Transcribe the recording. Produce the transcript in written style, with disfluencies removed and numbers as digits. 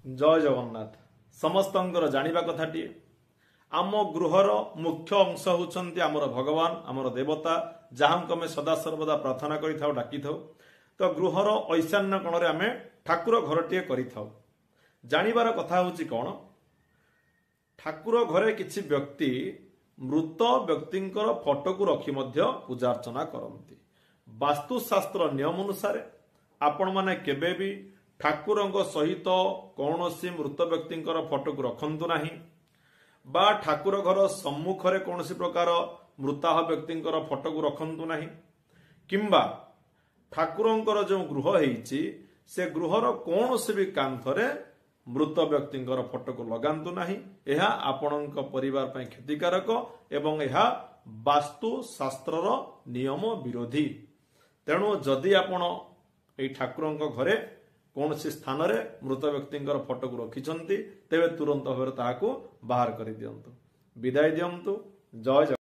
जय जगन्नाथ समस्तंकर जानिबा कथाटी आम गृहर मुख्य अंश होउछन्ति आमर भगवान आमर देवता जहाँ को सदा सर्वदा प्रार्थना करिथाउ डाकी थाउ। तो गृहर ऐशान्य कोण रे आमे ठाकुर घरटीए करिथाउ। जानिबार कथा होउछि कोन ठाकुर घरे किछि व्यक्ति मृत व्यक्तिंकर फोटो को रखी मध्य पूजा अर्चना करती। वास्तुशास्त्र नियम अनुसार आपण माने केबे भी ठाकुर सहित कौन सी मृत व्यक्तिंकर फोटो को रखंतु नाही बा ठाकुर घर सम्मुख रे कौन सी प्रकार मृताह व्यक्तिंकर फोटो को रखंतु नाही किंबा ठाकुरंकर जो गृह हेइछि से गृहर कौन सी भी कांथरे मृत व्यक्तिंकर फोटो को लगांतु नाही। एहा आपणक परिवार पय क्षतिकारक एवं एहा वास्तु शास्त्रर नियम विरोधी। तेणु जदि आपण एई ठाकुरंक घरे कौन सी स्थान रे मृत व्यक्तिंकर फोटो को रखिछन्ति तेबे तुरंत भाବରେ ताहाको बाहर करि दियंतु। विदाय दियंतु। जय जगन्नाथ।